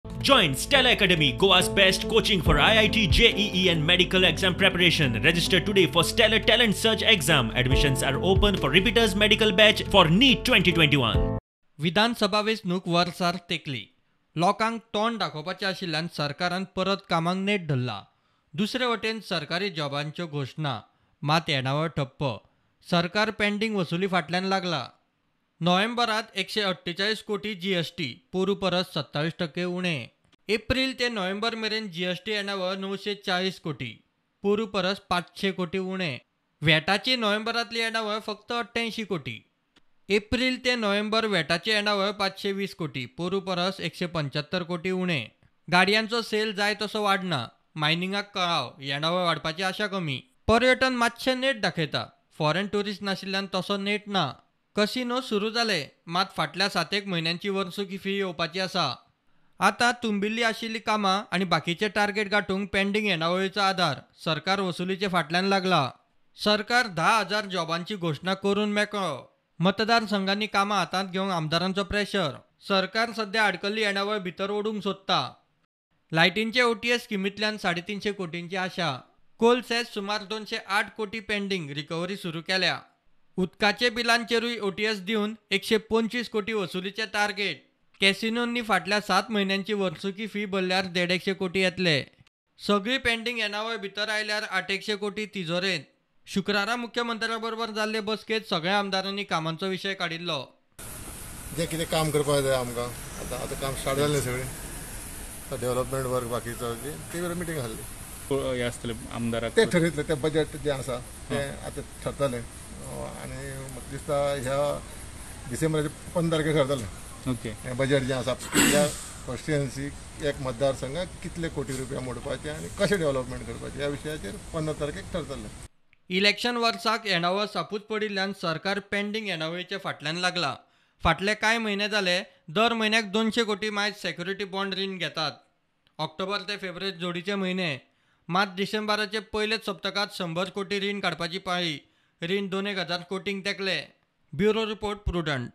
Join Stella Academy, Goa's best coaching for IIT, JEE, and medical exam preparation. Register today for Stellar Talent Search exam. Admissions are open for repeaters medical batch for NEET 2021. विधानसभा वेंचणूक वर्सार तेकली. लोकांक तोंड दाखोवपाचें आशिल्ल्यान सरकारान परत कामाक net धरला. दुसरे वटेन सरकारी जॉबांच्यो घोशणा मात येणावळ ठप्प. सरकार पेंडींग वसुली फाटल्यान लागला. नोव्हेंबरात 148 कोटी जीएसटी, पोरू परस 27% उणें. एप्रिल ते नोव्हेंबर मेरेन जीएसटी येणावळ 940 कोटी, पोरू परस 500 कोटी उणें. व्हॅटाची नोव्हेंबरातली येणावळ फक्त 88 कोटी. एप्रिल ते नोव्हेंबर व्हॅटाचे येणावळ 520 कोटी, पोरू परस 175 कोटी उणें. गाडयांचो सेल जाय तसो वाडना. मायनिंगाक कळाव, येणावळ वाडपाची आशा कमी. पर्यटन मातशें नेट दाखयता. फॉरेन टुरिस्ट नाशिल्ल्यान तसो नेट ना. कसिनो सुरू जाले, मात फाटल्या 7 म्हयन्यांची वर्सुकी फी येवपाची आसा. आतां तुंबिल्ली आशिल्ली कामां आनी बाकीचे टार्गेट गाठूंक पेंडींग येणावळीचो आदार सरकार वसुलीचे फाटल्यान लागला. सरकार 10,000 जॉबांची घोशणा करून मेकळो. मतदारसंघांनी कामां हातांत घेवंक आमदारांचो प्रेशर. सरकार सध्या आडकल्ली येणावळ भितर ओडूंक सोदता. लायटींचे ओटीएस स्किमींतल्यान 350 कोटींची आशा. कोल सेस सुमार 208 कोटी पेंडींग, रिकव्हरी सुरू केल्या. उदकाचे बिलांचेरूय ओटीएस दिवन 125 कोटी वसुलीचे टार्गेट. कॅसिनोंनी फाटल्या 7 म्हयन्यांची वर्सुकी फी भरल्यार 150 कोटी येतले. सगळी पेंडींग येणावळ भितर आयल्यार 800 कोटी तिजोरेंत. शुक्रारा मुख्यमंत्र्याबरोबर जाल्ले बसकेत सगळ्या आमदारांनी कामांचो विशय काडिल्लो. जे कितें काम करपाक जाय आमकां आतां काम स्टार्ट जालें सगळें डेव्हलपमेंट वर्क बाकीचो ती मिटींग आसली. हे आसतले आमदाराक ते ठरयतले ते बजेट जें आसा तें आतां ठरतलें आनी म्हाका दिसता ह्या डिसेंबराचे 15 तारखेक ठरतलें. ओके. हें बजेट जें आसा कितल्या कॉन्स्टिट्युएन्सीक एक मतदारसंघाक कितले कोटी रुपया मोडपाचे आनी कशें डेव्हलपमेंट करपाचें ह्या विशयाचेर 15 तारखेक ठरतलें. इलेक्शन वर्साक येणावळ सापूच पडिल्ल्यान सरकार पेंडींग येणावळीचे फाटल्यान लागला. फाटले कांय म्हयने जाले दर म्हयन्याक 200 कोटी मायज सेक्युरिटी बॉन्ड रीण घेतात. ऑक्टोबर ते फेब्रुवारी जोडीचे म्हयने. मात डिसेंबराचे पयलेच सप्तकात 100 कोटी रीण काडपाची पाळी. रीण 2000 कोटींक तेंकले. Bureau report prudent.